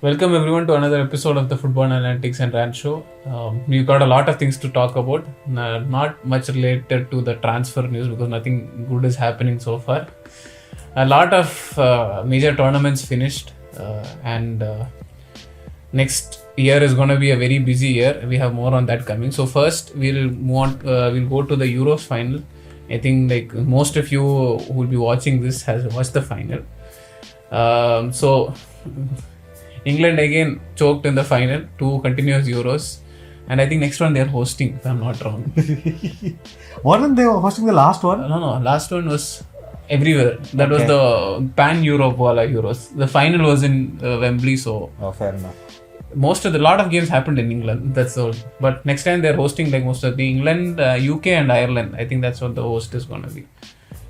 Welcome everyone to another episode of the Football Analytics and Rant Show. We've got a lot of things to talk about. Not much related to the transfer news because nothing good is happening so far. A lot of major tournaments finished, and next year is going to be a very busy year. We have more on that coming. So first, we'll go to the Euros final. I think like most of you who will be watching this has watched the final. So England again choked in the final, 2 continuous Euros, and I think next one they are hosting, if I'm not wrong. Weren't they hosting the last one? No, last one was everywhere. That was the pan-Europe wala Euros. The final was in Wembley, so fair enough. Lot of games happened in England. That's all. But next time they're hosting like most of the England, UK, and Ireland. I think that's what the host is gonna be.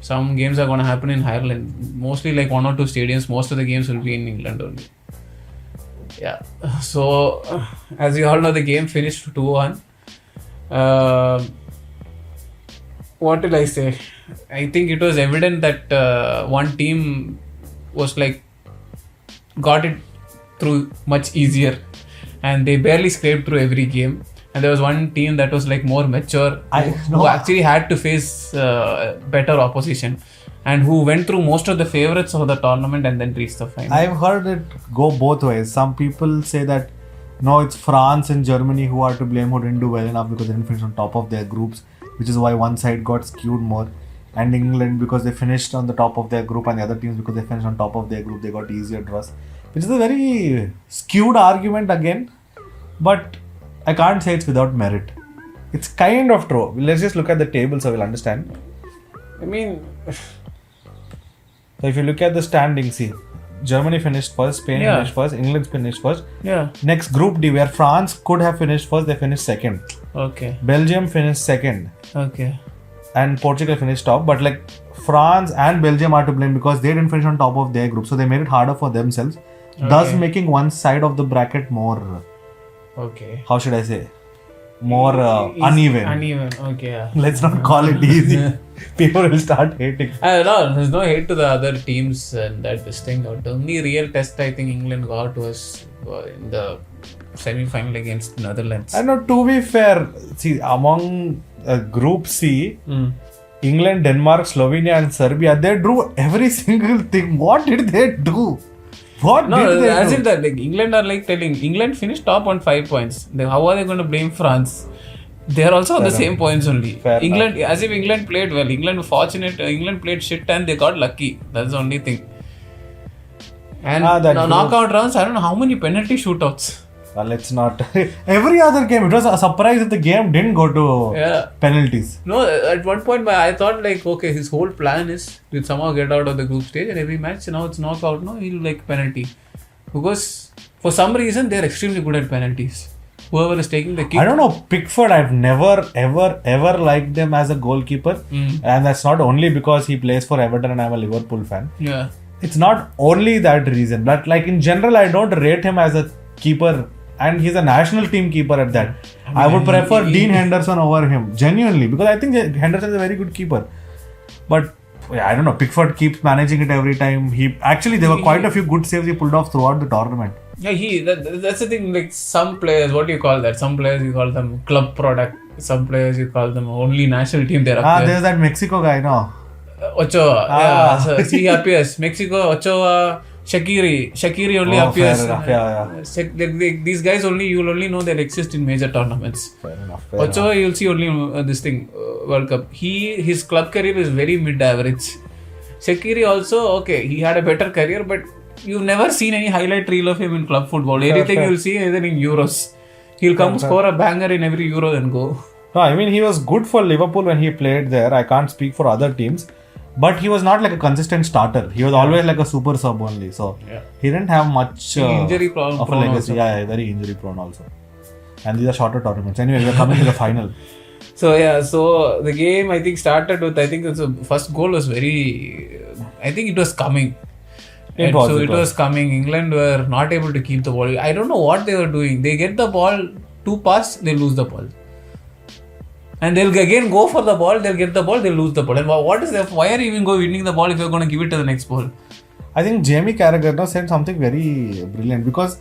Some games are gonna happen in Ireland. Mostly like 1 or 2 stadiums. Most of the games will be in England only. Yeah, so as you all know, the game finished 2-1. What did I say? I think it was evident that one team was like got it through much easier, and they barely scraped through every game. And there was one team that was like more mature, who actually had to face better opposition, and who went through most of the favorites of the tournament and then reached the final. I've heard it go both ways. Some people say that no, it's France and Germany who are to blame, who didn't do well enough because they didn't finish on top of their groups, which is why one side got skewed more. And England, because they finished on the top of their group, and the other teams, because they finished on top of their group, they got easier draws. Which is a very skewed argument again, but I can't say it's without merit. It's kind of true. Let's just look at the table so we'll understand. I mean, so if you look at the standings, see, Germany finished first, Spain finished first, England finished first. Yeah. Next Group D, where France could have finished first, they finished second. Okay. Belgium finished second. Okay. And Portugal finished top. But like France and Belgium are to blame because they didn't finish on top of their group. So they made it harder for themselves. Thus making one side of the bracket more, how should I say, more uneven. Uneven, okay. Yeah. Let's not call it easy. People will start hating. No, there's no hate to the other teams and that this thing. The only real test I think England got was in the semi-final against Netherlands. I know, to be fair, see, among Group C, England, Denmark, Slovenia and Serbia, they drew every single thing. What did they do? What did they as do? in that, like England are like telling England finished top on 5 points. How are they going to blame France? They are also on the same points only. England, as if England played well. England were fortunate. England played shit and they got lucky. That's the only thing. And knockout rounds, I don't know how many penalty shootouts. Let's not. Every other game, it was a surprise if the game didn't go to penalties. No, at one point I thought like, okay, his whole plan is to somehow get out of the group stage, and every match now it's knockout. No, he'll like penalty because for some reason they're extremely good at penalties. Whoever is taking the kick. I don't know, Pickford, I've never ever liked them as a goalkeeper, and that's not only because he plays for Everton and I'm a Liverpool fan. Yeah, it's not only that reason, but like in general I don't rate him as a keeper. And he's a national team keeper at that. I would prefer Dean Henderson over him, genuinely, because I think Henderson is a very good keeper. But I don't know, Pickford keeps managing it every time. There were quite a few good saves he pulled off throughout the tournament. Yeah, that's the thing. Like some players, what do you call that? Some players you call them club product. Some players you call them only national team. They're up there. There's that Mexico guy, no? Ochoa. So he appears. Mexico, Ochoa. Shaqiri only appears. These guys you will only know they exist in major tournaments. Fair enough. Ochoa, you'll see only this thing, World Cup. His club career is very mid-average. Shaqiri also, he had a better career, but you've never seen any highlight reel of him in club football. Anything you'll see either in Euros. He'll come score a banger in every Euro and go. No, I mean he was good for Liverpool when he played there. I can't speak for other teams. But he was not like a consistent starter. He was always like a super sub only. So he didn't have much injury prone of a legacy. Yeah, very injury prone also. And these are shorter tournaments. Anyway, we're coming to the final. So the game I think started with, I think the first goal was I think it was coming. It was coming. England were not able to keep the ball. I don't know what they were doing. They get the ball, 2 passes, they lose the ball. And they'll again go for the ball, they'll get the ball, they'll lose the ball. And what is that? Why are you even winning the ball if you're going to give it to the next ball? I think Jamie Carragher said something very brilliant, because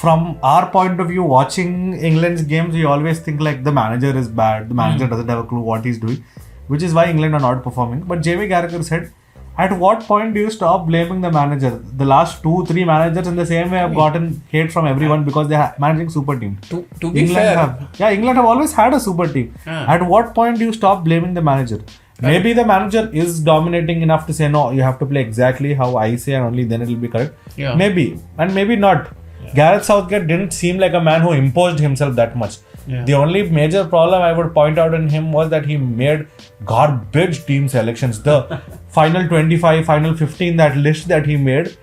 from our point of view, watching England's games, we always think like the manager is bad. The manager doesn't have a clue what he's doing, which is why England are not performing. But Jamie Carragher said, at what point do you stop blaming the manager? The last 2-3 managers in the same way have gotten hate from everyone because they are managing super team. To be fair, England have always had a super team. At what point do you stop blaming the manager? Maybe the manager is dominating enough to say, no, you have to play exactly how I say and only then it will be correct. Yeah. Maybe, and maybe not. Gareth Southgate didn't seem like a man who imposed himself that much. Yeah. The only major problem I would point out in him was that he made garbage team selections. The final 25, final 15, that list that he made,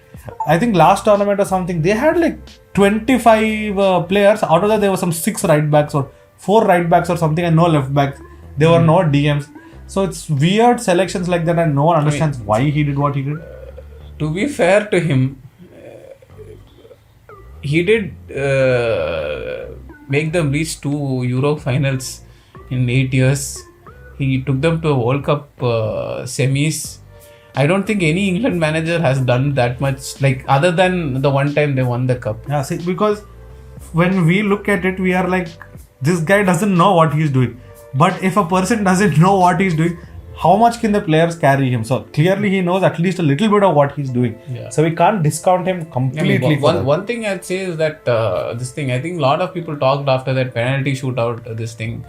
I think last tournament or something, they had like 25 players. Out of that, there were some 6 right backs or 4 right backs or something and no left backs. There were no DMs. So it's weird selections like that and no one understands why he did what he did. To be fair to him, he did make them reach 2 Euro finals in 8 years. He took them to a World Cup semis. I don't think any England manager has done that much, like other than the one time they won the cup. Yeah, see, because when we look at it, we are like, this guy doesn't know what he's doing. But if a person doesn't know what he's doing, how much can the players carry him? So clearly he knows at least a little bit of what he's doing. Yeah. So we can't discount him completely. One thing I'd say is that this thing, I think a lot of people talked after that penalty shootout, this thing.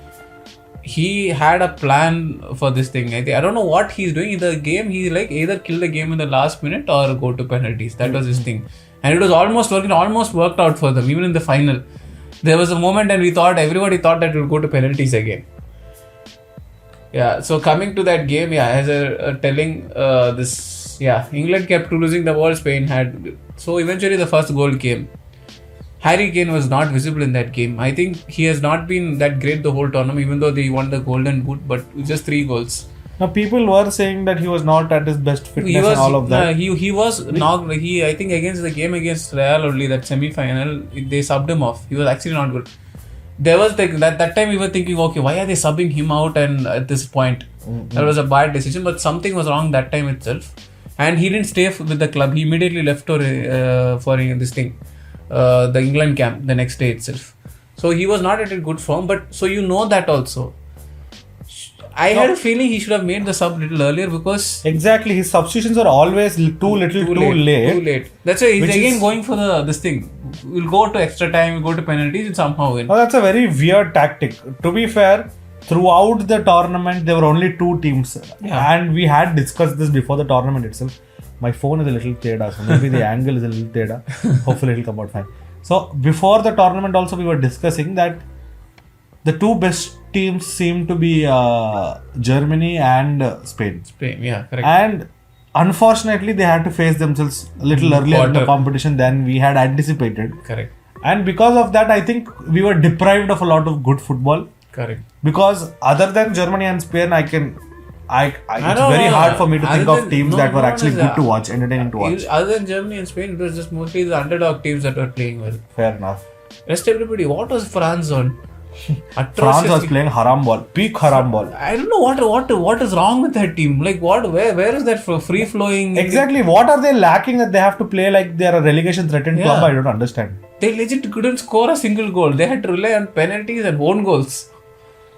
He had a plan for this thing. I don't know what he's doing in the game. He like either kill the game in the last minute or go to penalties. That was his thing. And it was almost worked out for them, even in the final. There was a moment and everybody thought that it would go to penalties again. Yeah, so coming to that game, as telling England kept losing the ball, Spain had. So eventually the first goal came. Harry Kane was not visible in that game. I think he has not been that great the whole tournament, even though they won the Golden Boot, but just 3 goals. Now people were saying that he was not at his best fitness and all of that. He was knocked. I think against the game against Real only, that semi-final, they subbed him off. He was actually not good. There was that time we were thinking, okay, why are they subbing him out? And at this point, that was a bad decision. But something was wrong that time itself, and he didn't stay with the club. He immediately left for this thing, the England camp the next day itself. So he was not at a good form. But so you know that also. I had a feeling he should have made the sub a little earlier because... Exactly, his substitutions are always too late. Too late. That's why he's again going for this thing. We'll go to extra time, we'll go to penalties and somehow win. Oh, that's a very weird tactic. To be fair, throughout the tournament, there were only 2 teams. Yeah. And we had discussed this before the tournament itself. My phone is a little teda, so maybe the angle is a little teda. Hopefully it'll come out fine. So before the tournament also we were discussing that the 2 best teams seem to be Germany and Spain. Yeah, correct. And unfortunately, they had to face themselves a little earlier in the competition than we had anticipated. Correct. And because of that, I think we were deprived of a lot of good football. Correct. Because other than Germany and Spain, it's very hard for me to think of teams that were actually good to watch, entertaining to watch. Other than Germany and Spain, it was just mostly the underdog teams that were playing well. Fair enough. Rest everybody, what was France on? France was playing haram ball, peak haram ball. I don't know what is wrong with that team. Like where is that free flowing? Exactly. What are they lacking that they have to play like they are a relegation threatened club? I don't understand. They legit couldn't score a single goal. They had to rely on penalties and own goals.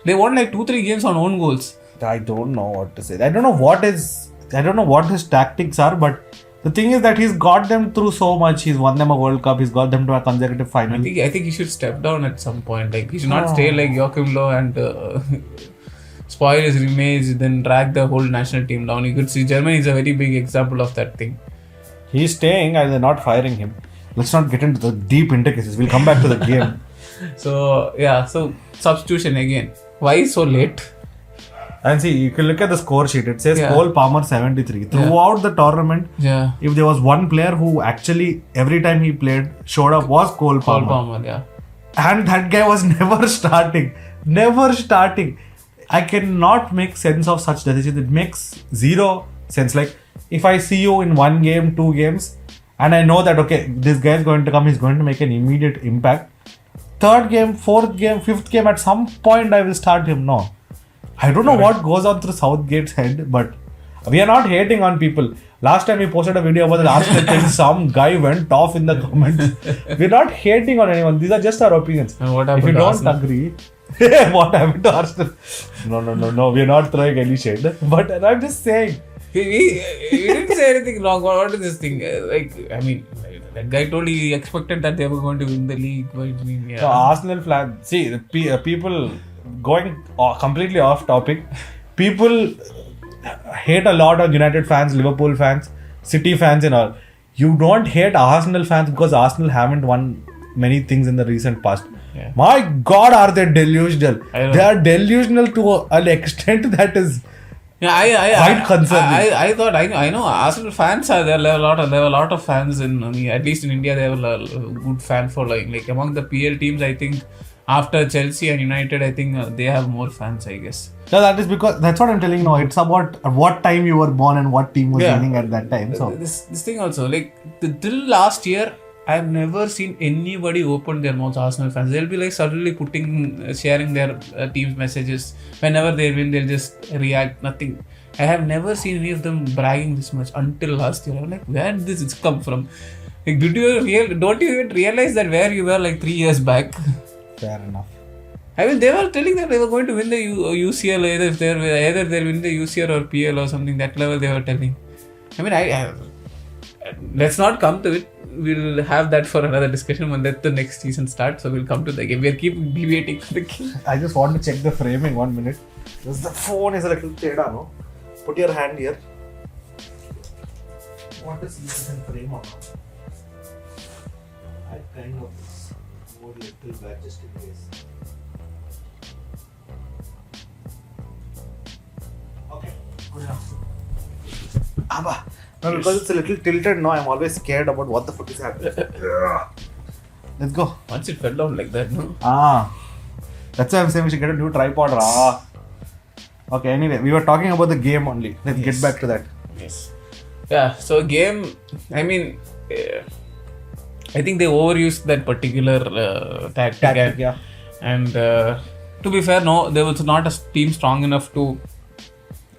They won like 2-3 games on own goals. I don't know what to say. I don't know what his tactics are, but the thing is that he's got them through so much. He's won them a World Cup. He's got them to a consecutive final. I think he should step down at some point. Like he should not stay like Joachim Löw and spoil his image, then drag the whole national team down. You could see Germany is a very big example of that thing. He's staying and they're not firing him. Let's not get into the deep intricacies. We'll come back to the game. So substitution again. Why so late? And see, you can look at the score sheet. It says Cole Palmer 73. Throughout the tournament, if there was one player who actually, every time he played, showed up was Cole Palmer. And that guy was never starting. I cannot make sense of such decisions. It makes zero sense. Like, if I see you in 1 game, 2 games, and I know that, okay, this guy is going to come, he's going to make an immediate impact. 3rd game, 4th game, 5th game, at some point I will start him. No. I don't know what goes on through Southgate's head, but We are not hating on people. Last time we posted a video about the Arsenal thing, some guy went off in the comments. We're not hating on anyone. These are just our opinions. And what If happened you to don't Arsenal? agree, what happened to Arsenal? No. We're not throwing any shade. But I'm just saying. We didn't say anything wrong. What is this thing? That guy told he expected that they were going to win the league. So Arsenal flag. See, people going completely off topic. People hate a lot on United fans, Liverpool fans, City fans and all. You don't hate Arsenal fans because Arsenal haven't won many things in the recent past. Yeah. My God, are they delusional? They are delusional to an extent that is quite concerning. I know Arsenal fans are there. There are a lot of fans at least in India. They have a good fan following. Like among the PL teams, I think after Chelsea and United, I think they have more fans, I guess. No, that is because that's what I'm telling you now. It's about what time you were born and what team was winning at that time. So this thing also, like till last year, I've never seen anybody open their mouths. Arsenal fans, they'll be like suddenly sharing their team's messages. Whenever they win, they'll just react. Nothing. I have never seen any of them bragging this much until last year. I'm like, where did this come from? Like, don't you even realize that where you were like 3 years back? Fair enough. I mean, they were telling that they were going to win the UCL either they'll win the UCL or PL or something. That level they were telling. I mean, I let's not come to it. We'll have that for another discussion when the next season starts. So we'll come to the game. We'll keep deviating from the game. I just want to check the framing 1 minute. Because the phone is a little teda, no? Put your hand here. What is this in frame or not? I kind of more little back just in case. Okay, good enough. Abba. No, because it's a little tilted now, I'm always scared about what the fuck is happening. Let's go. Once it fell down like that, no? That's why I'm saying we should get a new tripod. Okay, anyway, we were talking about the game only. Let's get back to that. Yes. Yeah, so game, I mean, I think they overused that particular tactic. Yeah. And to be fair, no, there was not a team strong enough to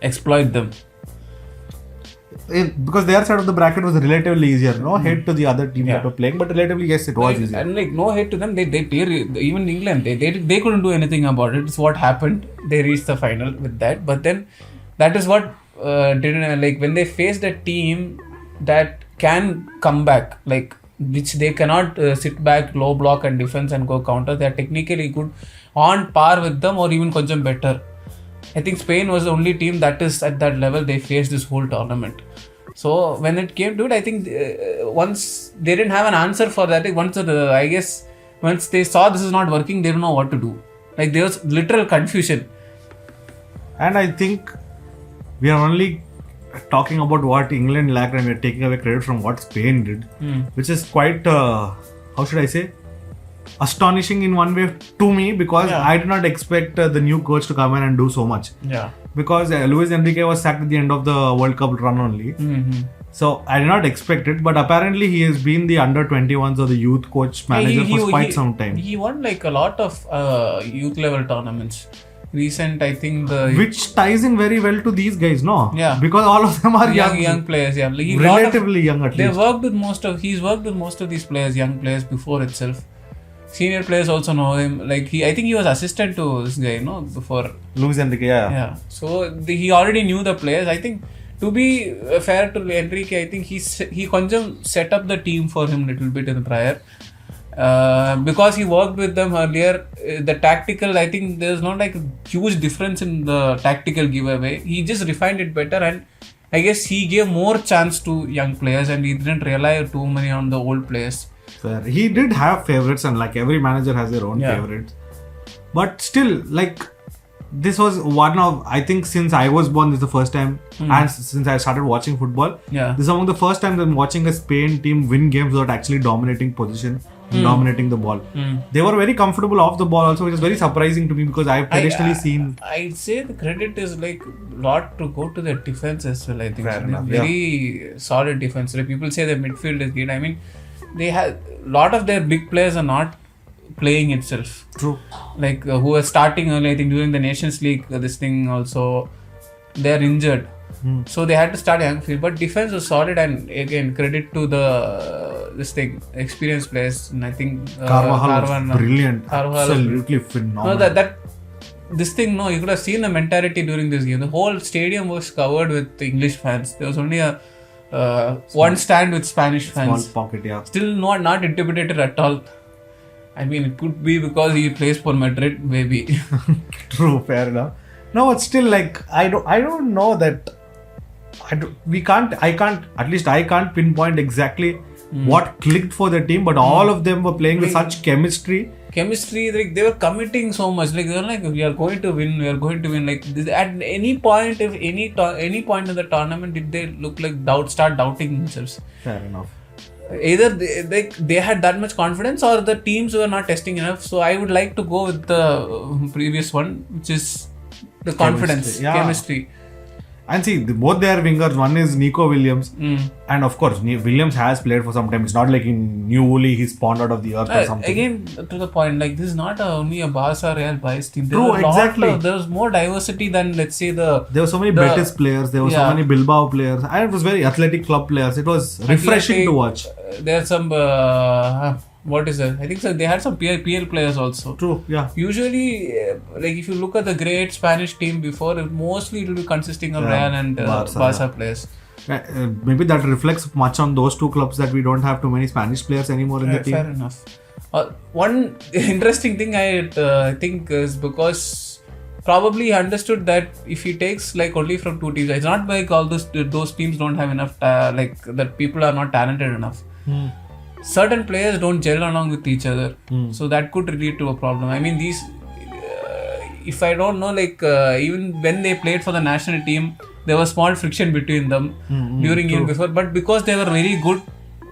exploit them. Because their side of the bracket was relatively easier, no hate to the other teams that were playing, but relatively yes, it was easier. And like no hate to them, they even England, they couldn't do anything about it. It's what happened. They reached the final with that, but then that is what didn't like when they faced a team that can come back, like which they cannot sit back, low block and defense and go counter. They are technically good, on par with them or even கொஞ்சம் better. I think Spain was the only team that is at that level they faced this whole tournament. So when it came to it, I think once they didn't have an answer for that. Once they saw this is not working, they don't know what to do. Like there was literal confusion. And I think we are only talking about what England lacked and we are taking away credit from what Spain did, which is quite, how should I say? Astonishing in one way to me because I did not expect the new coach to come in and do so much. Yeah. Because Luis Enrique was sacked at the end of the World Cup run only. Mm-hmm. So I did not expect it, but apparently he has been the under-21s or the youth coach manager for quite some time. He won like a lot of youth level tournaments. Recent, I think which ties in very well to these guys, no? Yeah. Because all of them are young players. Yeah. Like relatively young at least. He's worked with most of these players, young players before itself. Senior players also know him. Like I think he was assistant to this guy, before Luis Enrique. Yeah. So he already knew the players. I think to be fair to Enrique, I think he set up the team for him little bit in the prior. Because he worked with them earlier, the tactical, I think there's not like a huge difference in the tactical giveaway. He just refined it better, and I guess he gave more chance to young players, and he didn't rely too many on the old players. Fair. He did have favorites, and like every manager has their own favorites. But still, like this was one of, I think since I was born, this is the first time, and since I started watching football, this is among the first times I'm watching a Spain team win games without actually dominating position, dominating the ball. They were very comfortable off the ball also, which is very surprising to me because I've traditionally seen. I'd say the credit is like lot to go to the defense as well. I think very solid defense. Like people say the midfield is good. I mean, they have lot of their big players are not playing itself. True. Like who are starting early, I think during the Nations League, this thing also they're injured. So they had to start young field, but defense was solid, and again credit to the experienced players. And I think Carvajal was brilliant, absolutely phenomenal. No, that this thing, no, you could have seen the mentality during this game. The whole stadium was covered with English fans. There was only a one stand with Spanish fans. Small pocket, yeah. Still not intimidated at all. I mean, it could be because he plays for Madrid, maybe. True, fair enough. No, it's still like I don't know that. I can't pinpoint exactly what clicked for the team, but all of them were playing with such chemistry. Like they were committing so much. Like they were like, we are going to win. Like at any point, if any point in the tournament, did they look like start doubting themselves? Fair enough. Either they had that much confidence, or the teams were not testing enough. So I would like to go with the previous one, which is the confidence, chemistry. And see, both their wingers, one is Nico Williams, and of course, Williams has played for some time. It's not like he spawned out of the earth or something. Again, to the point, like this is not only a Barca Real biased team. True, exactly. There was more diversity than, let's say, there were so many Betis players, there were so many Bilbao players, and it was very athletic club players. It was refreshing to watch. There are some what is that? I think so. They had some PL players also. True, yeah. Usually, like if you look at the great Spanish team before, mostly it will be consisting of Real and Barca players. Maybe that reflects much on those two clubs that we don't have too many Spanish players anymore in the team. Fair enough. One interesting thing I think is because probably he understood that if he takes like only from two teams, it's not like all those teams don't have enough, like that people are not talented enough. Certain players don't gel along with each other, so that could lead to a problem. I mean, these if I don't know, like even when they played for the national team, there was small friction between them during year before, but because they were very good,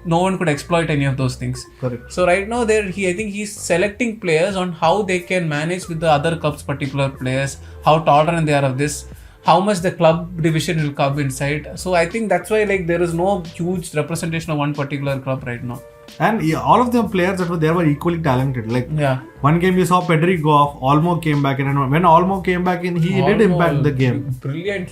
no one could exploit any of those things. Correct. So right now I think he's selecting players on how they can manage with the other club's particular players, how tolerant they are of this, how much the club division will come inside. So I think that's why like there is no huge representation of one particular club right now. And all of the players that were there were equally talented. Like one game you saw Pedri go off, Olmo came back in, and when Olmo came back in, he did impact the game. Brilliant.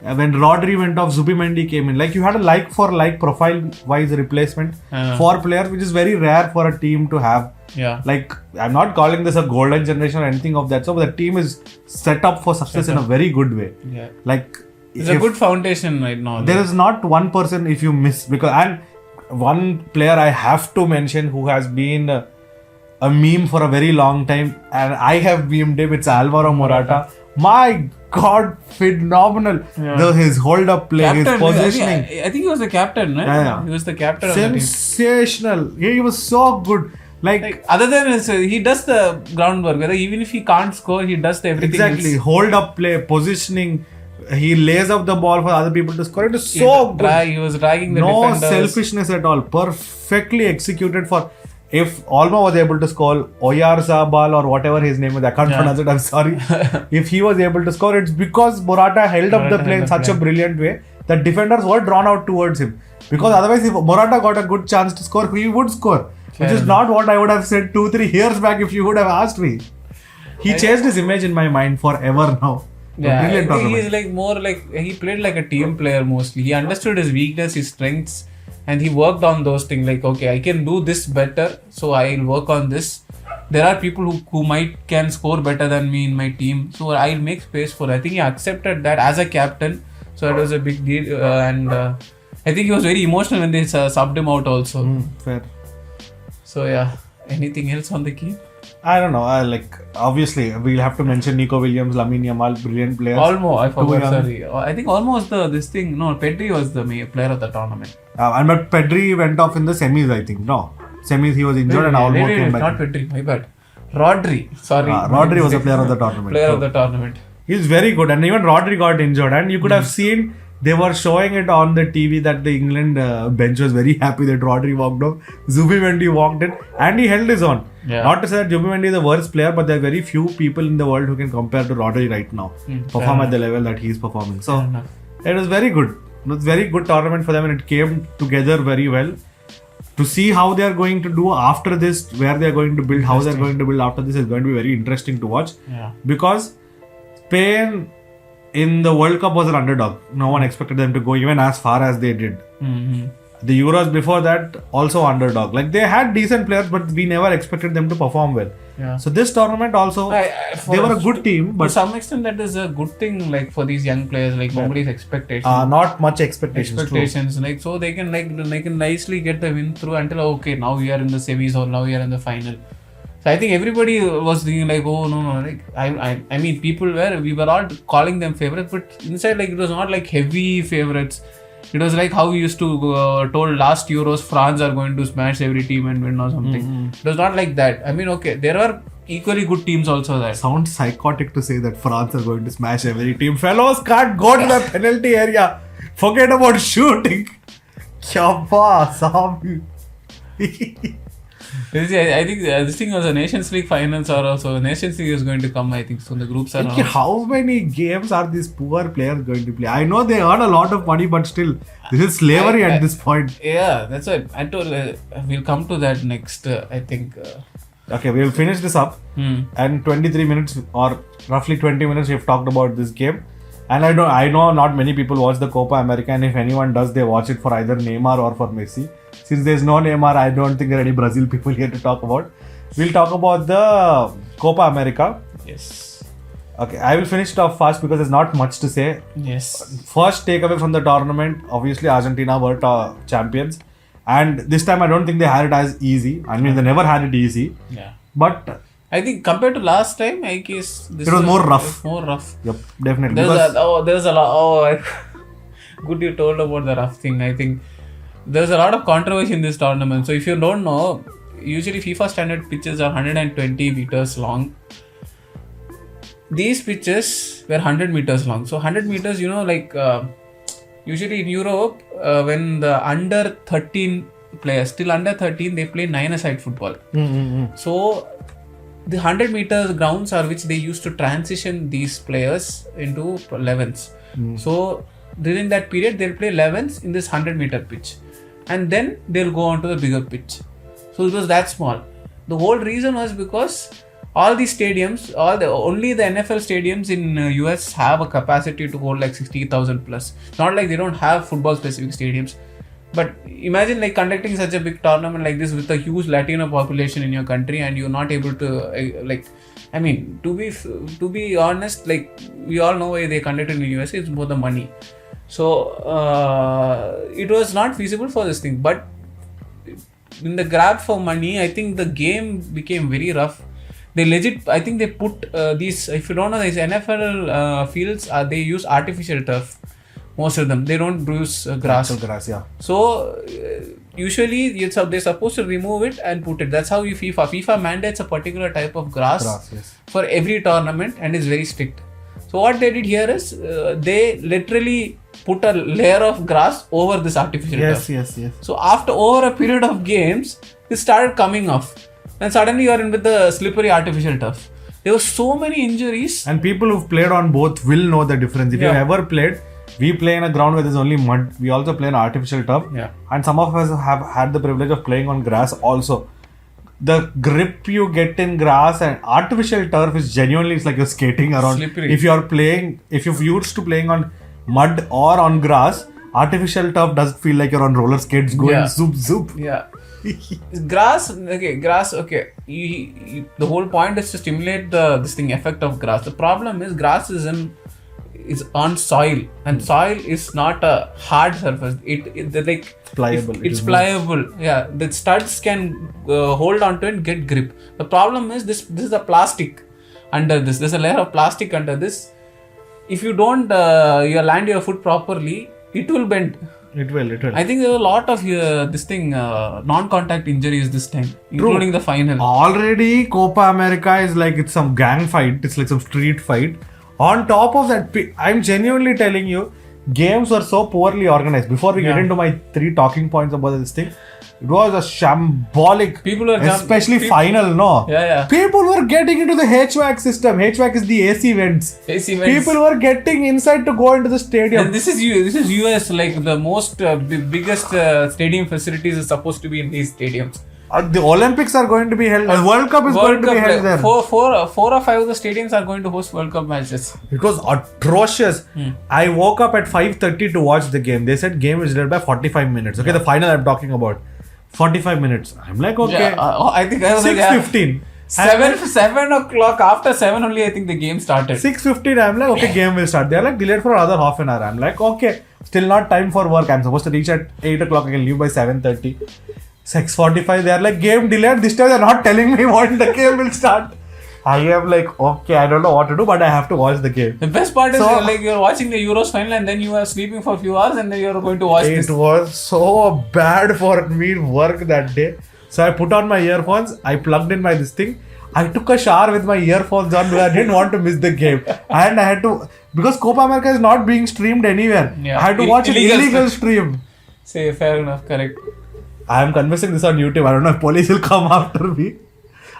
When Rodri went off, Zubimendi came in. Like you had a like for like profile-wise replacement for players, which is very rare for a team to have. Yeah. Like I'm not calling this a golden generation or anything of that. So the team is set up for success in a very good way. Yeah. Like it's a good foundation right now. There is not one person if you miss and one player I have to mention who has been a meme for a very long time, and I have memed him. It's Alvaro Morata. My God, phenomenal! His hold-up play, his positioning. I think he was the captain, right? Yeah. He was the captain. Sensational. Of the team. He was so good. Like other than he does the groundwork. Whether even if he can't score, he does everything. Exactly. Hold-up play, positioning. He lays up the ball for other people to score. It is so good. He was dragging the defenders. No selfishness at all. Perfectly executed for. If Olmo was able to score, Oyarzabal or whatever his name is, I can't pronounce it, I'm sorry. If he was able to score, it's because Morata held up the play in such a brilliant way that defenders were drawn out towards him. Because otherwise, if Morata got a good chance to score, he would score. Which is not what I would have said 2-3 years back if you would have asked me. He changed his image in my mind forever now. Yeah, I think he's like more like, he played like a team player mostly. He understood his weakness, his strengths, and he worked on those things. Like, okay, I can do this better, so I'll work on this. There are people who can score better than me in my team, so I'll make space for it. I think he accepted that as a captain, so it was a big deal. And I think he was very emotional when they subbed him out also. Fair. So yeah, anything else on the key? I don't know. Obviously, we'll have to mention Nico Williams, Lamine Yamal, brilliant players. Olmo, I forgot. Sorry, I think Olmo was Pedri was the player of the tournament. But Pedri went off in the semis, I think. No, semis he was injured and Olmo came back. Not Pedri, my bad. Rodri, sorry. Rodri was the player of the tournament. Of the tournament. He's very good, and even Rodri got injured, and you could have seen. They were showing it on the TV that the England bench was very happy that Rodri walked off. Zubimendi walked in and he held his own. Yeah. Not to say that Zubimendi is the worst player, but there are very few people in the world who can compare to Rodri right now. Perform at the level that he's performing. So it was very good. It was a very good tournament for them, and it came together very well. To see how they are going to do after this, where they are going to build, how they are going to build after this is going to be very interesting to watch. Yeah. Because Spain in the World Cup was an underdog. No one expected them to go even as far as they did. Mm-hmm. The Euros before that also underdog. Like they had decent players, but we never expected them to perform well. Yeah. So this tournament also, they were a good team, but to some extent that is a good thing. Like for these young players, like nobody's expectations. not much expectations. Expectations, like so they can nicely get the win through until okay, now we are in the semis or now we are in the final. So I think everybody was thinking like, oh no, like I mean we were all calling them favorites, but inside like it was not like heavy favorites. It was like how we used to told last Euros France are going to smash every team and win or something. Mm-hmm. It was not like that. I mean, okay, there are equally good teams also there. Sounds psychotic to say that France are going to smash every team. Fellows can't go to the penalty area. Forget about shooting. I think this thing was a Nations League finals or also Nations League is going to come. I think so. The groups are. How many games are these poor players going to play? I know they earn a lot of money, but still, this is slavery at this point. Yeah, that's what I told. We'll come to that next. I think. Okay, we'll finish this up. And 23 minutes or roughly 20 minutes, we've talked about this game. And I know not many people watch the Copa America, and if anyone does, they watch it for either Neymar or for Messi. Since there's no Neymar, I don't think there are any Brazil people here to talk about. We'll talk about the Copa America. Yes. Okay, I will finish it off fast because there's not much to say. Yes. First takeaway from the tournament, obviously Argentina were champions. And this time I don't think they had it as easy. I mean, they never had it easy. Yeah. But I think compared to last time, I guess this was more rough. More rough. Yep, definitely. There's a lot. Good you told about the rough thing. I think there's a lot of controversy in this tournament. So if you don't know, usually FIFA standard pitches are 120 meters long. These pitches were 100 meters long. So 100 meters, usually in Europe, when the under 13 players, still under 13, they play 9-a-side football. So the 100 meters grounds are which they used to transition these players into 11s. So during that period, they'll play 11s in this 100-meter pitch. And then they'll go on to the bigger pitch. So it was that small. The whole reason was because all these stadiums, only the NFL stadiums in US have a capacity to hold like 60,000 plus. Not like they don't have football specific stadiums. But imagine like conducting such a big tournament like this with a huge Latino population in your country and you're not able to to be honest, like we all know why they conduct in the US, it's more the money. So it was not feasible for this thing. But in the grab for money, I think the game became very rough. I think they put these, if you don't know, these NFL fields, they use artificial turf. Most of them, they don't use grass. Natural grass, yeah. So usually they're supposed to remove it and put it. That's how FIFA mandates a particular type of grass for every tournament and is very strict. So what they did here is they literally put a layer of grass over this artificial turf. Yes. So after over a period of games, it started coming off. And suddenly you are in with the slippery artificial turf. There were so many injuries. And people who've played on both will know the difference. If you've ever played, we play in a ground where there's only mud. We also play on artificial turf. Yeah. And some of us have had the privilege of playing on grass also. The grip you get in grass and artificial turf is genuinely, it's like you're skating around. Slippery. If you're used to playing on mud or on grass, artificial turf does feel like you're on roller skates going zoop zoop. Yeah. Grass. Okay. The whole point is to stimulate this effect of grass. The problem is grass is on soil, and soil is not a hard surface. It's pliable. It's pliable. Yeah, the studs can hold on to it and get grip. The problem is this is a plastic under this. There's a layer of plastic under this. If you don't you land your foot properly, it will bend. It will. I think there were a lot of non-contact injuries this time, including the final. Already, Copa America is like it's some gang fight. It's like some street fight. On top of that, I'm genuinely telling you, games were so poorly organized. Before we get into my 3 talking points about this thing, it was a shambolic. People were especially final, no? Yeah. People were getting into the HVAC system. HVAC is the AC vents. People were getting inside to go into the stadium. And this is US, like the most biggest stadium facilities is supposed to be in these stadiums. The Olympics are going to be held. The World Cup is going to be held there. Four or five of the stadiums are going to host World Cup matches. It was atrocious. I woke up at 5:30 to watch the game. They said game is delayed by 45 minutes. Okay, the final I'm talking about. 45 minutes. I'm like, okay. I think I was 6:15. 7 o'clock. After 7 only, I think the game started. 6:15. I'm like, okay, game will start. They're like delayed for another half an hour. I'm like, okay, still not time for work. I'm supposed to reach at 8 o'clock. I can leave by 7:30. 6:45. They're like, game delayed. This time they're not telling me when the game will start. I am like, okay, I don't know what to do, but I have to watch the game. The best part is you're watching the Euros final and then you are sleeping for a few hours and then you're going to watch this. It was so bad for me work that day. So I put on my earphones. I plugged in my this thing. I took a shower with my earphones on because I didn't want to miss the game. And I had to, because Copa America is not being streamed anywhere. Yeah. I had to watch an illegal stream. Say, fair enough, correct. I am conversing this on YouTube. I don't know if police will come after me.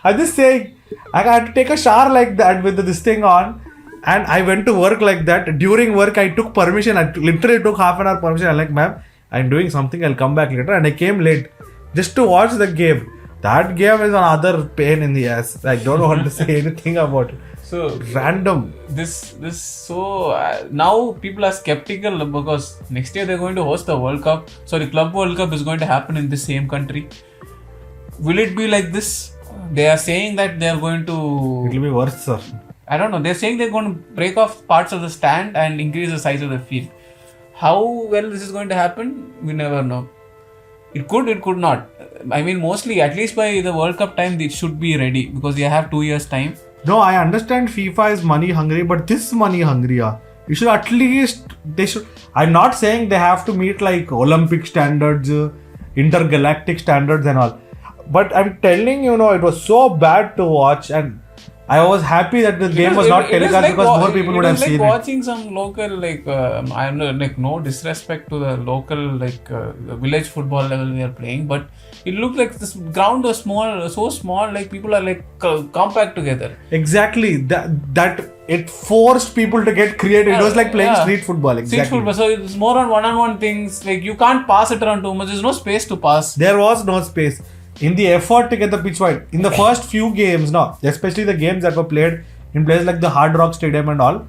I'm just saying, I had to take a shower like that with this thing on. And I went to work like that. During work, I took permission. I literally took half an hour permission. I'm like, ma'am, I'm doing something. I'll come back later. And I came late just to watch the game. That game is another pain in the ass. I don't want to say anything about it. So random. Now people are skeptical because next year they're going to host the World Cup. So the Club World Cup is going to happen in the same country. Will it be like this? They are saying that they are going to. It will be worse, sir. I don't know. They're saying they're going to break off parts of the stand and increase the size of the field. How well this is going to happen, we never know. It could not. I mean, mostly, at least by the World Cup time, it should be ready because they have 2 years' time. No, I understand FIFA is money hungry, but this money hungry, you should at least, I'm not saying they have to meet like Olympic standards, intergalactic standards and all. But I'm telling you, it was so bad to watch, and I was happy that the game was not telecast because more people would have seen it. It was like watching some local, I don't know, no disrespect to the local, village football level they are playing, but it looked like this ground was so small, like people are compact together. Exactly. That it forced people to get creative. It was like playing street football. Exactly. Street football. So it's more on one-on-one things. Like you can't pass it around too much. There's no space to pass. There was no space. In the effort to get the pitch wide, in the first few games, especially the games that were played in places like the Hard Rock Stadium and all,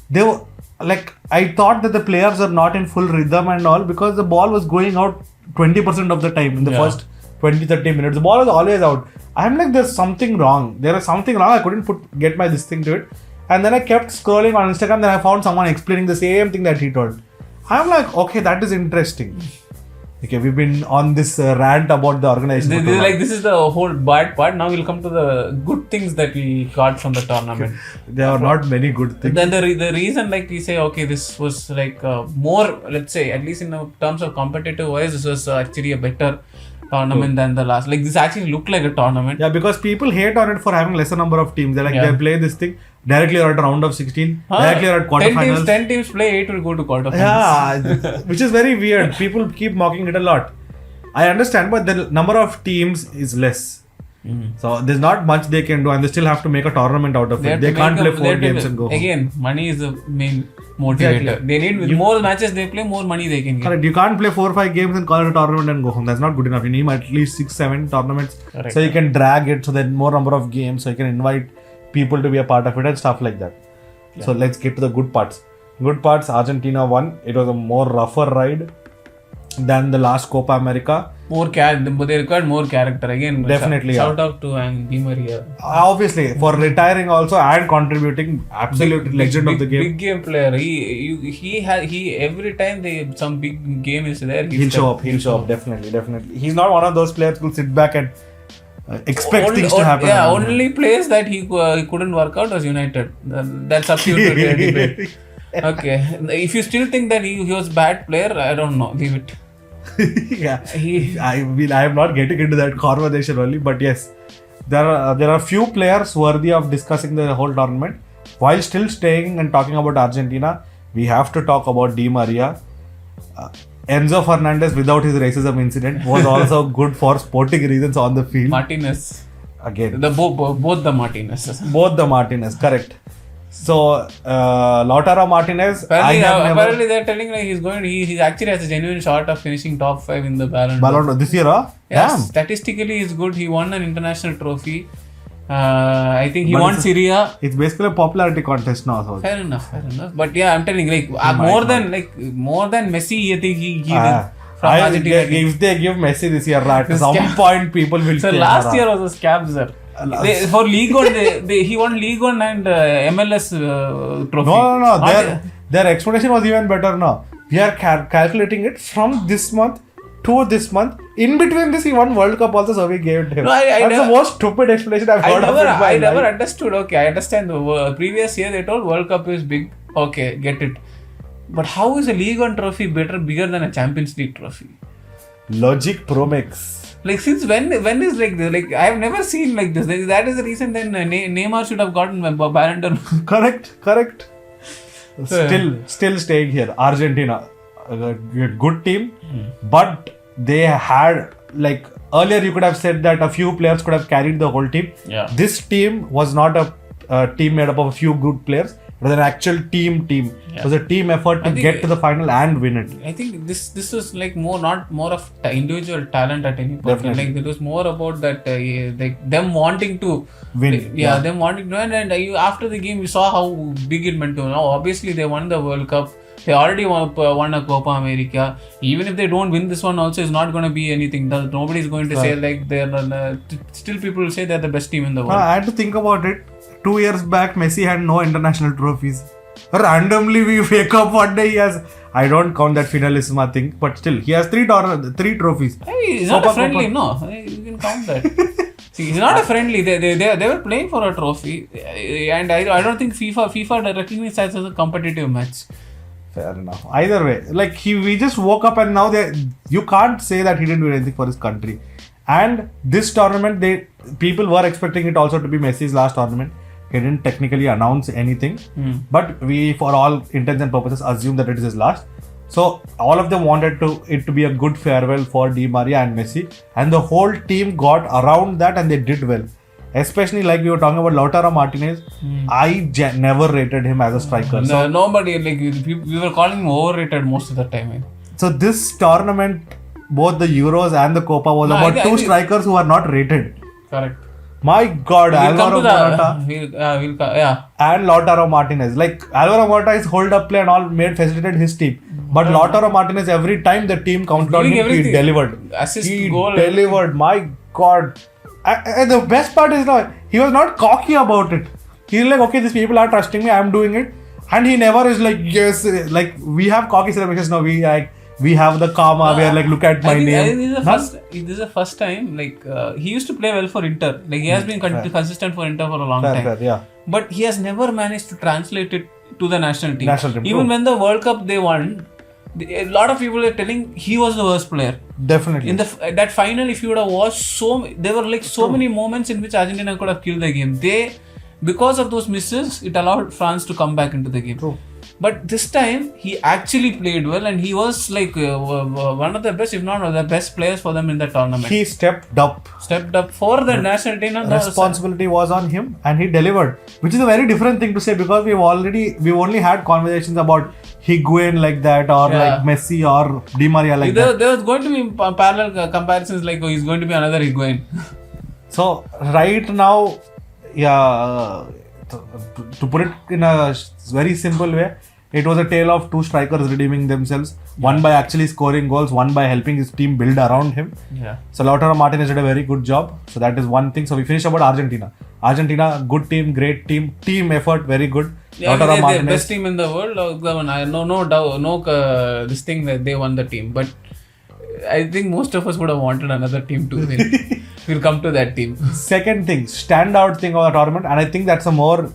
they were I thought that the players are not in full rhythm and all because the ball was going out 20% of the time in the first 20-30 minutes. The ball was always out. I'm like, there's something wrong. There is something wrong. I couldn't get this thing to it. And then I kept scrolling on Instagram. Then I found someone explaining the same thing that he told. I'm like, okay, that is interesting. Okay, we've been on this rant about the organization. This is the whole bad part. Now we'll come to the good things that we got from the tournament. There are not many good things. Then the reason, we say, okay, this was more, let's say, at least in terms of competitive wise, this was actually a better tournament than the last. This actually looked like a tournament. Yeah, because people hate on it for having lesser number of teams. They're they play this thing directly or at round of 16, directly or at quarterfinals. 10 teams play, 8 will go to quarterfinals. Yeah, which is very weird. People keep mocking it a lot. I understand, but the number of teams is less. So there's not much they can do, and they still have to make a tournament out of it. They can't play 4 games and go home. Again, money is the main motivator. Exactly. They need more matches they play, more money they can get. Correct. You can't play 4 or 5 games and call it a tournament and go home. That's not good enough. You need at least 6-7 tournaments. Correct. So you can drag it so that more number of games, so you can invite people to be a part of it and stuff like that. Yeah. So let's get to the good parts. Good parts, Argentina won. It was a more rougher ride than the last Copa America. They required more character again. Definitely. Shout out to Di Maria. Obviously, for retiring also and contributing, absolute legend of the game. Big game player. He every time some big game is there, he'll show up. Definitely. He's not one of those players who sit back and expect things to happen. Yeah, only place that he couldn't work out was United. That's up to you to debate. Okay, if you still think that he was bad player, I don't know. Leave it. Yeah, I am not getting into that conversation only, but yes, there are few players worthy of discussing the whole tournament. While still staying and talking about Argentina, we have to talk about Di Maria. Enzo Fernandez, without his racism incident, was also good for sporting reasons on the field. Martinez. Again. Both the Martinez. Correct. So Lautaro Martinez. Apparently they're telling like he actually has a genuine shot of finishing top 5 in the Ballon d'Or this year, huh? Yes, Damn. statistically he's good. He won an international trophy. I think he won Syria. It's basically a popularity contest now. So. Fair enough. But yeah, I'm telling like more than Messi. I think he did from Argentina. If they give Messi this year, at some point people will. So last year was a scab, sir. For League One, he won League One and MLS trophy. No. Their explanation was even better now. We are calculating it from this month to this month. In between this, he won World Cup also, so we gave it to him. That's the most stupid explanation I've heard of it. I never understood. Okay, I understand. The previous year they told World Cup is big. Okay, get it. But how is a League One trophy bigger than a Champions League trophy? Logic Pro Mix. Like since when is like this? Like I have never seen like this. That is the reason then Neymar should have gotten Ballon d'Or. Correct. Still staying here. Argentina, a good team, but they had like earlier you could have said that a few players could have carried the whole team. Yeah. This team was not a team made up of a few good players. It was an actual team. Yeah. It was a team effort to get to the final and win it. I think this was like not more of individual talent at any point. Definitely. Like it was more about that like them wanting to win. Them wanting to win. And after the game, you saw how big it meant to them. Now, obviously, they won the World Cup. They already won a Copa America. Even if they don't win this one, also it's not going to be anything. Nobody is going to say like they're still people will say they're the best team in the world. I had to think about it. 2 years back, Messi had no international trophies. Randomly, we wake up one day, he has. I don't count that finalisma thing, but still, he has three trophies. Hey, he's not a friendly, no. You can count that. See, he's not a friendly. They were playing for a trophy, and I don't think FIFA recognizes that as a competitive match. Fair enough. Either way, like we just woke up and now you can't say that he didn't do anything for his country. And this tournament, people were expecting it also to be Messi's last tournament. He didn't technically announce anything, but we, for all intents and purposes, assume that it is his last. So all of them wanted it to be a good farewell for Di Maria and Messi, and the whole team got around that and they did well. Especially like we were talking about Lautaro Martinez, I never rated him as a striker. No, nobody like we were calling him overrated most of the time. So this tournament, both the Euros and the Copa was about two strikers who are not rated. Correct. My God, Alvaro Morata and Lautaro Martinez. Like Alvaro Morata is hold up play and all facilitated his team. But Lautaro Martinez, every time the team counted on him, he delivered. Assist, he goal, delivered. My God. And the best part is now, he was not cocky about it. He's like, okay, these people are trusting me, I'm doing it. And he never is like, yes, like we have cocky celebrations now. We have the karma where like look at my name. This is the first time like he used to play well for Inter. Like he has been consistent for Inter for a long time. Yeah. But he has never managed to translate it to the national team. Even when the World Cup they won, a lot of people are telling he was the worst player. Definitely. In that final, if you would have watched, there were like so many moments in which Argentina could have killed the game. Because of those misses, it allowed France to come back into the game. True. But this time, he actually played well and he was like one of the best, if not one of the best players for them in the tournament. He stepped up for the national team. Responsibility was on him and he delivered, which is a very different thing to say because we've only had conversations about Higuain like that or like Messi or Di Maria like that. There was going to be parallel comparisons like he's going to be another Higuain. So right now, to put it in a very simple way, it was a tale of two strikers redeeming themselves. One by actually scoring goals, one by helping his team build around him. Yeah. So Lautaro Martinez did a very good job. So that is one thing. So we finished about Argentina. Argentina, good team, great team, team effort, very good. Yeah, Lautaro Martinez, the best team in the world. No doubt, this thing that they won the team. But I think most of us would have wanted another team to win. We'll come to that team. Second thing, standout thing of the tournament, and I think that's a more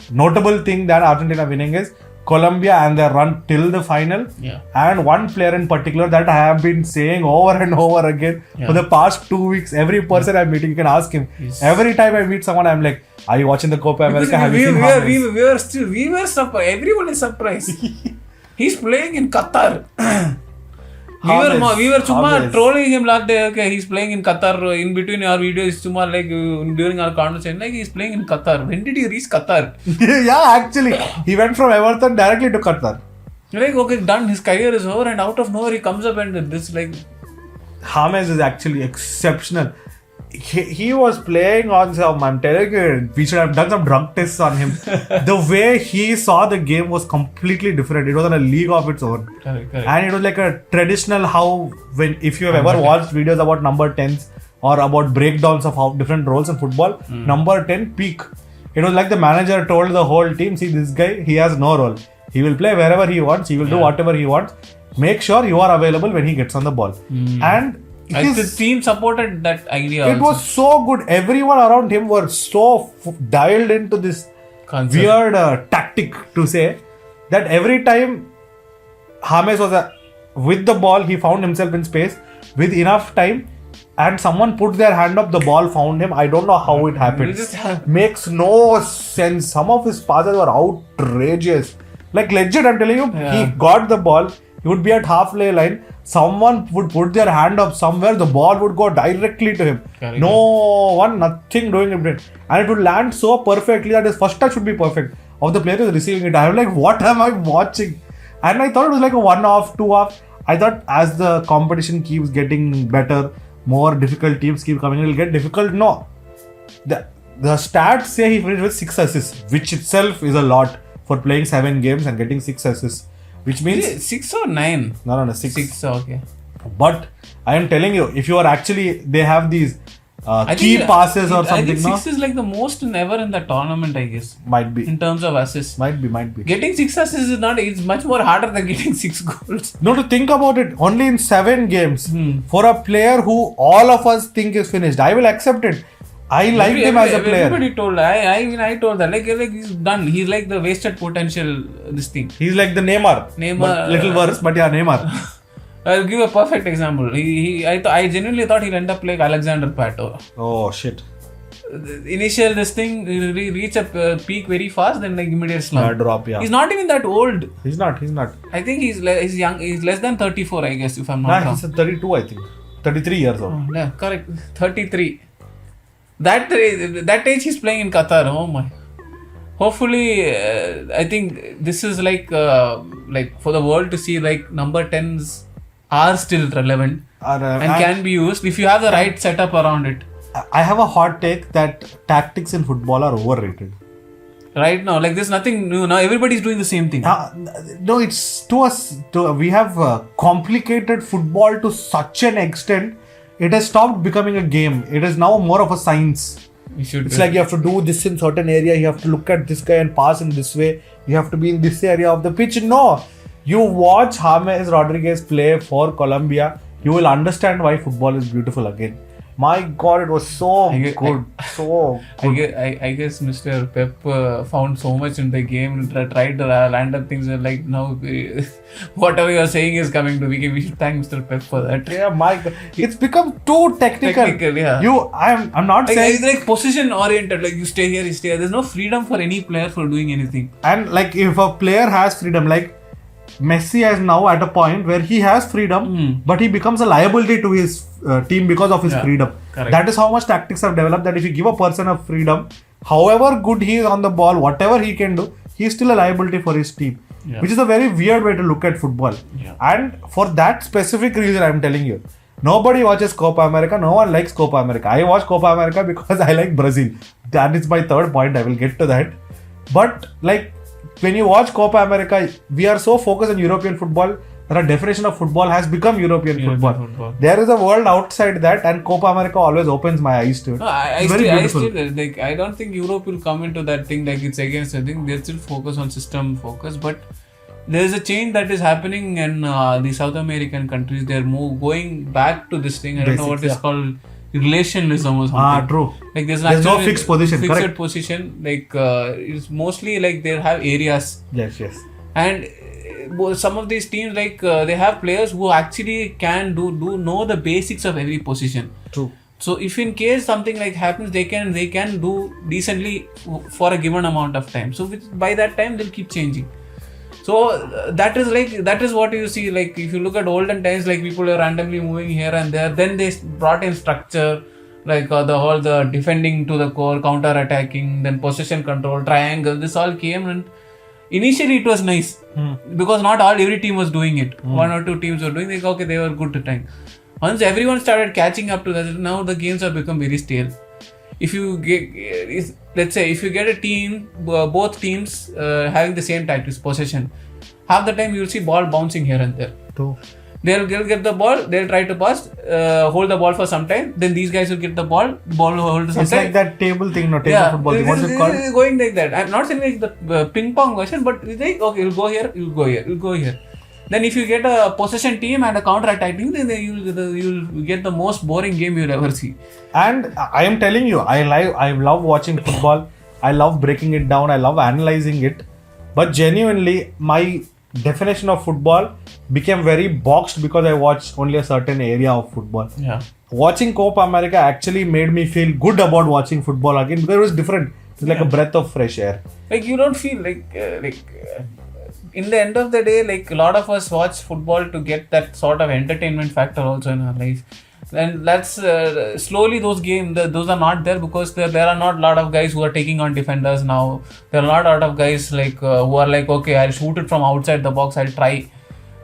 notable thing than Argentina winning is Colombia and their run till the final. Yeah. And one player in particular that I have been saying over and over again for the past 2 weeks. Every person I'm meeting, you can ask him. Yes. Every time I meet someone, I'm like, "Are you watching the Copa America? We were surprised. Everyone is surprised. He's playing in Qatar. We were chumma James. trolling him last day. Okay, he's playing in Qatar. In between our videos, chumma like during our conversation, like he's playing in Qatar. When did he reach Qatar? Yeah, actually, he went from Everton directly to Qatar. Like, okay, done. His career is over, and out of nowhere he comes up and this like. James is actually exceptional. He was playing on some. I'm telling you, we should have done some drug tests on him. The way he saw the game was completely different. It was on a league of its own. Correct. And it was like a traditional how if you have ever watched videos about number 10s or about breakdowns of how different roles in football, number 10 peak. It was like the manager told the whole team, see this guy, he has no role. He will play wherever he wants. He will do whatever he wants. Make sure you are available when he gets on the ball. And the team supported that idea. It was so good. Everyone around him were so dialed into this weird tactic to say that every time James was with the ball, he found himself in space with enough time, and someone put their hand up, the ball found him. I don't know how it happened. Makes no sense. Some of his passes were outrageous. Like legit, I'm telling you, he got the ball. He would be at halfway line. Someone would put their hand up somewhere. The ball would go directly to him. Nothing doing it. And it would land so perfectly that his first touch would be perfect. Of the player who is receiving it. I was like, what am I watching? And I thought it was like a 1-off, 2-off. I thought as the competition keeps getting better, more difficult teams keep coming, it will get difficult. No. The stats say he finished with 6 assists, which itself is a lot for playing 7 games and getting 6 assists. Which means 6 or 9? No, 6. 6, okay. But I am telling you, if you are actually, they have these key passes or something. I think 6 is like the most ever in the tournament, I guess. Might be. In terms of assists. Might be. Getting 6 assists is not, it's much more harder than getting 6 goals. No, to think about it, only in 7 games, for a player who all of us think is finished, I will accept it. I like him as a player. Everybody told, I told that, like he's done. He's like the wasted potential, this thing. He's like the Neymar. Little worse, but yeah, Neymar. I'll give a perfect example. I genuinely thought he'll end up like Alexander Pato. Oh, shit. Initial this thing, reach a peak very fast, then like immediate slump. Drop, yeah. He's not even that old. He's not. I think he's young. He's less than 34, I guess, if I'm not wrong. He's 32, I think. 33 years old. Yeah, correct. 33. That age he's playing in Qatar. Oh my. Hopefully, I think this is like for the world to see like number 10s are still relevant and can be used if you have the right setup around it. I have a hot take that tactics in football are overrated. Right now, like there's nothing new. Now everybody's doing the same thing. No, it's we have complicated football to such an extent. It has stopped becoming a game. It is now more of a science. It's like you have to do this in certain area. You have to look at this guy and pass in this way. You have to be in this area of the pitch. No. You watch James Rodriguez play for Colombia. You will understand why football is beautiful again. My God, it was so good. I guess Mr. Pep found so much in the game, tried to land up things like now whatever you're saying is coming to me. We should thank Mr. Pep for that. Yeah, my God. It's become too technical. Yeah. I'm not saying it's like position oriented, like you stay here, you stay here. There's no freedom for any player for doing anything. And like if a player has freedom, like Messi is now at a point where he has freedom, but he becomes a liability to his team because of his freedom. Correct. That is how much tactics have developed, that if you give a person a freedom, however good he is on the ball, whatever he can do, he is still a liability for his team. Which is a very weird way to look at football. And for that specific reason, I'm telling you, nobody watches Copa America. No one likes Copa America. I watch Copa America because I like Brazil. That is my third point. I will get to that. But like, when you watch Copa America, we are so focused on European football that our definition of football has become European football. There is a world outside that, and Copa America always opens my eyes to it. No, I still like, I don't think Europe will come into that thing like it's against. I think they'll still focus on system focus, but there is a change that is happening in the South American countries. They're going back to this thing. I don't know what it's called. Relationism or something. True. Like there's no fixed position. Fixed position. Like it's mostly like they have areas. Yes. And some of these teams, like they have players who actually can know the basics of every position. True. So if in case something like happens, they can do decently for a given amount of time. So by that time they'll keep changing. So that is what you see. Like if you look at olden times, like people are randomly moving here and there. Then they brought in structure, like the defending to the core, counter attacking, then possession control, triangle. This all came, and initially it was nice because not every team was doing it. One or two teams were doing it. Okay, they were good to time. Once everyone started catching up to that, now the games have become very stale. If you let's say if you get a team, both teams having the same tactics, possession, half the time you will see ball bouncing here and there. True. They'll get the ball, they'll try to pass, hold the ball for some time, then these guys will get the ball will hold for some time. It's like that table thing, table football. What's it called? It's going like that. I'm not saying like the ping pong version, but it's like, okay, you'll go here, you'll go here, you'll go here. Then if you get a possession team and a counter-attack team, then you'll get the most boring game you'll ever see. And I am telling you, I love watching football. I love breaking it down. I love analyzing it. But genuinely, my definition of football became very boxed because I watched only a certain area of football. Yeah. Watching Copa America actually made me feel good about watching football again because it was different. It's like a breath of fresh air. Like you don't feel in the end of the day, like a lot of us watch football to get that sort of entertainment factor also in our life. And that's slowly those are not there because there are not a lot of guys who are taking on defenders now. There are not a lot of guys like who are like, okay, I'll shoot it from outside the box, I'll try.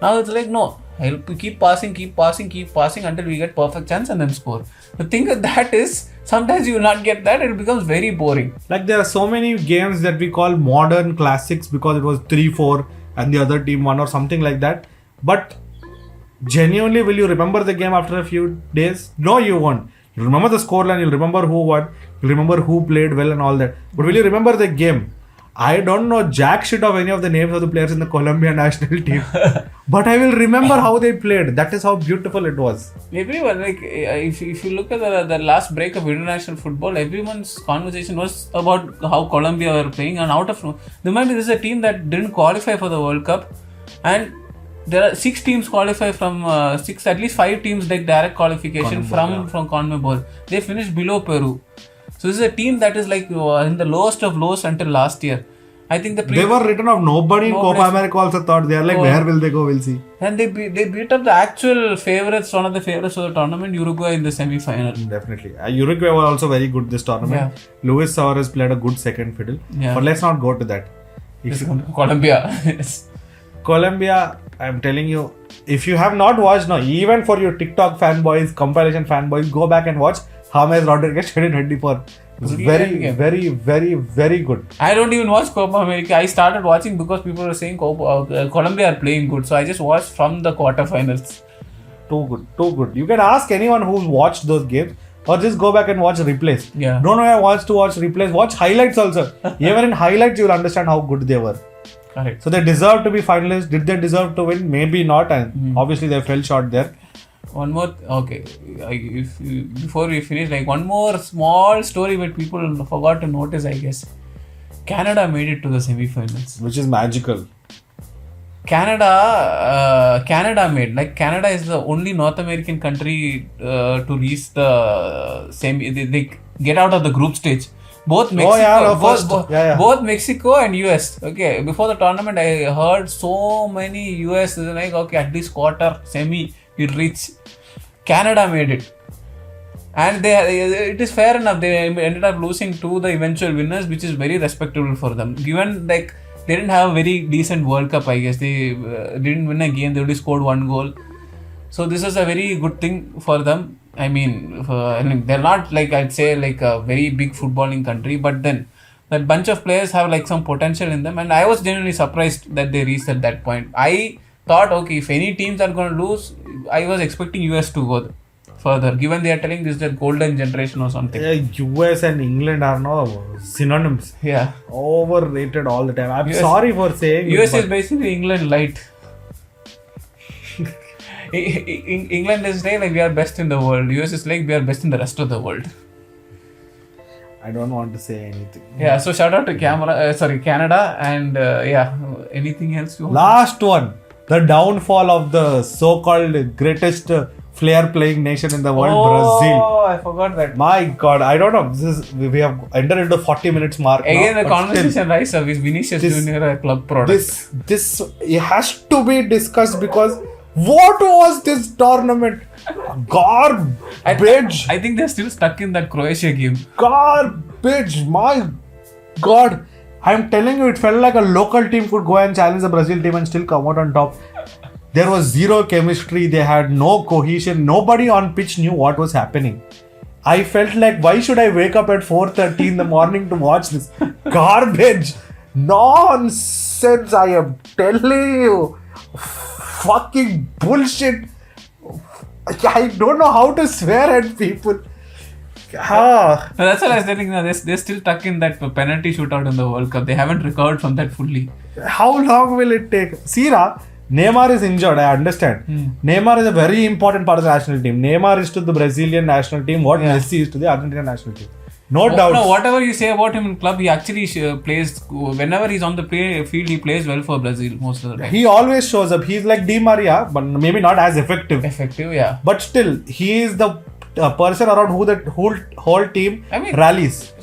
Now it's like, no, I'll keep passing until we get perfect chance and then score. The thing with that is, sometimes you will not get that, it becomes very boring. Like there are so many games that we call modern classics because it was 3-4 and the other team won or something like that. But genuinely, will you remember the game after a few days? No, you won't. You'll remember the scoreline, you'll remember who won, you'll remember who played well and all that. But will you remember the game? I don't know jack shit of any of the names of the players in the Colombia national team. But I will remember how they played. That is how beautiful it was. Everyone, like, if you look at the last break of international football, everyone's conversation was about how Colombia were playing. And remember, this is a team that didn't qualify for the World Cup. And there are 6 teams qualify from at least 5 teams like direct qualification from CONMEBOL. They finished below Peru. So this is a team that is like in the lowest of lows until last year. I think they were written off. Nobody in Copa America also thought they are like, where will they go? We'll see. And they beat up the actual favorites, one of the favorites of the tournament, Uruguay in the semi-final. Definitely. Uruguay were also very good this tournament. Yeah. Luis Suarez played a good second fiddle. Yeah. But let's not go to that. Colombia. Colombia, I'm telling you, if you have not watched now, even for your TikTok fanboys, compilation fanboys, go back and watch James Rodriguez 2024. It's very, very, very, very good. I don't even watch Copa America. I started watching because people were saying Colombia are playing good. So I just watched from the quarterfinals. Too good. You can ask anyone who's watched those games or just go back and watch replays. Yeah. Don't watch replays. Watch highlights also. Even in highlights, you will understand how good they were. Correct. So they deserve to be finalists. Did they deserve to win? Maybe not. And obviously they fell short there. One more, okay, before we finish, like one more small story that people forgot to notice, I guess. Canada made it to the semi-finals. Which is magical. Canada is the only North American country to reach the semi, they get out of the group stage. Both Mexico and US. Okay, before the tournament, I heard so many US like, okay, at least quarter, semi, you'll reach. Canada made it. And it is fair enough. They ended up losing to the eventual winners, which is very respectable for them. Given like they didn't have a very decent World Cup, I guess. They didn't win a game. They only scored 1 goal. So this is a very good thing for them. I mean, they're not like, I'd say, like a very big footballing country, but then that bunch of players have like some potential in them, and I was genuinely surprised that they reached at that point. I thought, okay, if any teams are going to lose, I was expecting US to go further, given they are telling this is their golden generation or something. US and England are now synonyms. Yeah. Overrated all the time. I'm sorry for saying US is basically England light. England is like we are best in the world. US is like we are best in the rest of the world. I don't want to say anything. Yeah, so shout out to Canada and anything else you want? Last one. The downfall of the so-called greatest flair playing nation in the world, Brazil. Oh, I forgot that. My God, I don't know. We have entered into 40 minutes mark. Again, now, the but conversation still, rises is Vinicius Junior a club product. This it has to be discussed because what was this tournament? Garbage. I think they're still stuck in that Croatia game. Garbage. My God. I'm telling you, it felt like a local team could go and challenge the Brazil team and still come out on top. There was zero chemistry. They had no cohesion. Nobody on pitch knew what was happening. I felt like, why should I wake up at 4:30 in the morning to watch this? Garbage. Nonsense. I am telling you. Fucking bullshit. I don't know how to swear at people. No, that's what I was telling you. They're still stuck in that penalty shootout in the World Cup. They haven't recovered from that fully. How long will it take? Sira, Neymar is injured, I understand. Neymar is a very important part of the national team. Neymar is to the Brazilian national team what Messi is to the Argentinian national team. No doubt. No, whatever you say about him in club, he actually plays, whenever he's on the field, he plays well for Brazil most of the time. He always shows up. He's like Di Maria, but maybe not as effective. Yeah. But still, he is the person around who the whole team rallies.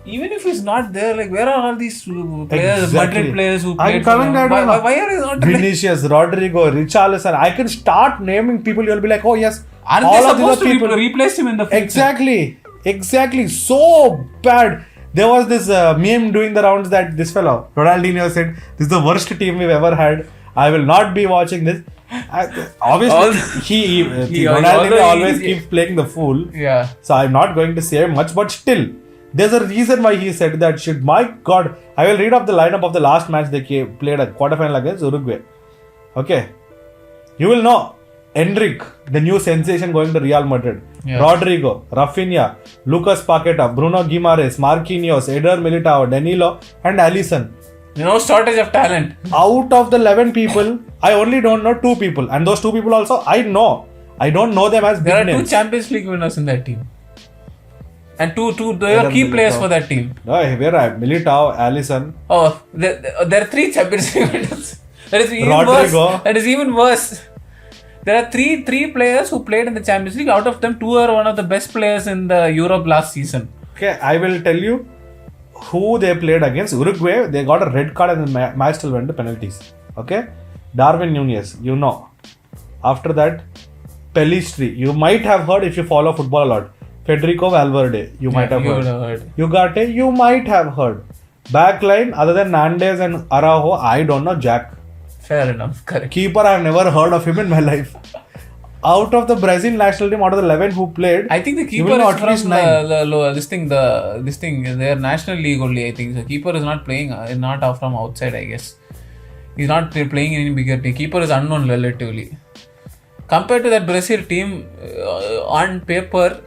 Even if he's not there, like where are all these players, Exactly. Madrid players who played I'm coming for him? there. Why are they not Vinicius, Rodrigo, Richarlison. I can start naming people. You'll be like, oh yes, Aren't all they of these supposed are to people. replace him in the future? Exactly. So bad. There was this meme doing the rounds that this fellow Ronaldinho said, "This is the worst team we've ever had. I will not be watching this." Obviously, Ronaldinho always keeps playing the fool. Yeah. So I'm not going to say much, but still, there's a reason why he said that shit. My God, I will read off the lineup of the last match they played a quarterfinal against Uruguay. Okay, you will know Endrick, the new sensation going to Real Madrid. Yeah. Rodrigo, Rafinha, Lucas Paqueta, Bruno Guimaraes, Marquinhos, Eder Militao, Danilo, and Alisson. No shortage of talent. Out of the 11 people, I only don't know 2 people. And those 2 people also, I know. I don't know them as big There are names. 2 Champions League winners in that team. And they are key players for that team. No, where are Militao, Alisson. Oh, there are 3 Champions League winners. That is even Rodrigo. worse. That is even worse. There are three players who played in the Champions League. Out of them, 2 are one of the best players in the Europe last season. Okay, I will tell you who they played against. Uruguay, they got a red card and the match still went to penalties. Okay, Darwin Núñez, you know. After that, Pellistri, you might have heard if you follow football a lot. Federico Valverde, you might have heard. Ugarte, you might have heard. Backline, other than Nandes and Araujo, I don't know Jack. Fair enough, correct. Keeper, I have never heard of him in my life. Out of the Brazil national team, out of the 11 who played, I think the keeper is from this thing, their national league only, I think. The keeper is not playing, not from outside, I guess. He's not playing in any bigger team. Keeper is unknown relatively. Compared to that Brazil team, on paper,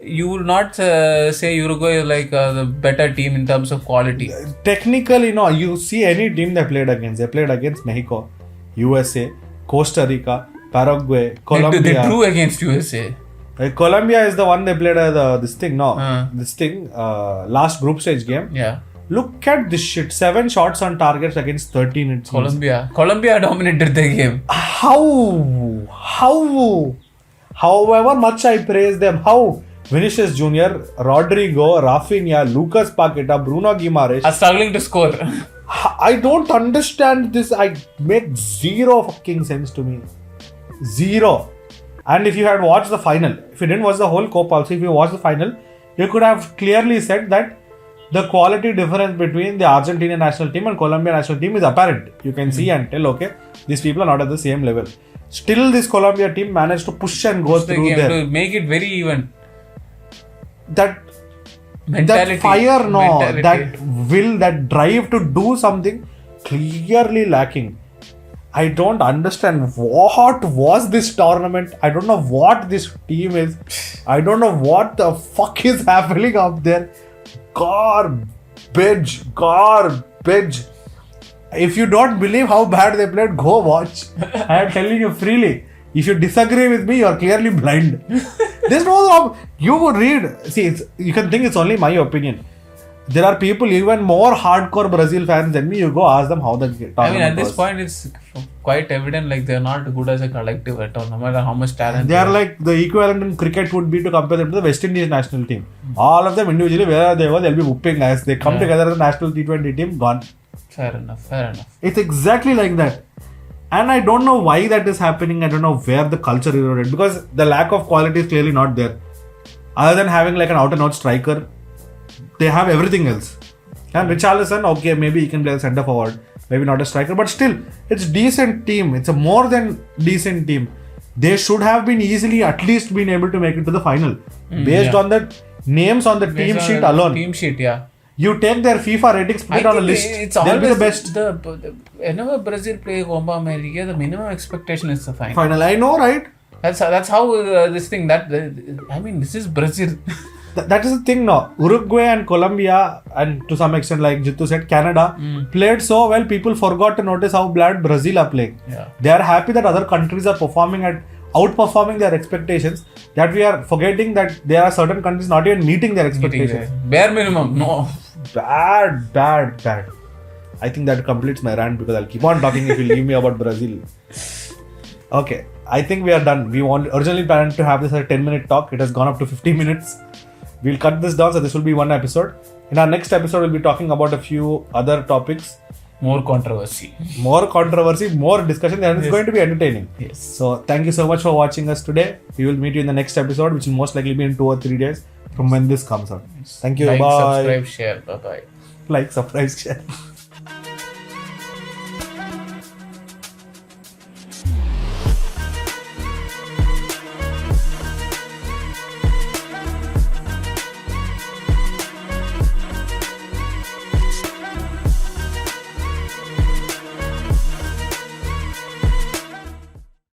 you will not say Uruguay is like the better team in terms of quality. Technically, no. You see any team they played against. They played against Mexico, USA, Costa Rica, Paraguay, Colombia. They drew against USA. Colombia is the one they played last group stage game. Yeah. Look at this shit. 7 shots on targets against 13. It seems. Colombia dominated the game. However much I praise them, how Vinicius Junior, Rodrigo, Rafinha, Lucas Paqueta, Bruno Guimaraes are struggling to score. I don't understand this. I make zero fucking sense to me. Zero. And if you had watched the final, if you didn't watch the whole Copa also, if you watched the final, you could have clearly said that the quality difference between the Argentinian national team and Colombian national team is apparent. You can see and tell, okay, these people are not at the same level. Still, this Colombia team managed to push and go through the game there. To make it very even. That mentality, fire, that will, that drive to do something clearly lacking. I don't understand what was this tournament. I don't know what this team is. I don't know what the fuck is happening up there. Garbage. If you don't believe how bad they played, go watch. I am telling you freely. If you disagree with me, you are clearly blind. There's no, you would read. See, you can think it's only my opinion. there are people even more hardcore Brazil fans than me. You go ask them how the tournament I mean, at this was. point, it's quite evident like they're not good as a collective at all, no matter how much talent. They are like the equivalent in cricket would be to compare them to the West Indies national team. All of them individually, wherever they go, they'll be whooping as they come together as a national T20 team, gone. Fair enough. It's exactly like that. And I don't know why that is happening. I don't know where the culture eroded, because the lack of quality is clearly not there. Other than having like an out and out striker, they have everything else. And Richarlison, okay, maybe he can play centre forward, maybe not a striker, but still, it's decent team. It's a more than decent team. They should have been easily at least been able to make it to the final based on the names on the team sheet alone. Team sheet, yeah. You take their FIFA ratings, put it on a list. It's They'll be always the best. Whenever Brazil play Copa America, the minimum expectation is the final. Final, I know, right? That's how this thing I mean, this is Brazil. That is the thing now. Uruguay and Colombia, and to some extent, like Jittu said, Canada played so well, people forgot to notice how bad Brazil are playing. Yeah. They are happy that other countries are outperforming their expectations, that we are forgetting that there are certain countries not even meeting their expectations. Bare minimum, no. Bad. I think that completes my rant, because I'll keep on talking if you leave me about Brazil. Okay, I think we are done. We originally planned to have this as a 10-minute talk. It has gone up to 50 minutes. We'll cut this down, so this will be one episode. In our next episode, we'll be talking about a few other topics. More controversy, more discussion, and it's going to be entertaining. Yes. So, thank you so much for watching us today. We will meet you in the next episode, which will most likely be in 2 or 3 days from when this comes out. Thank you. Like, Bye. subscribe, share. Bye-bye. Like, subscribe, share.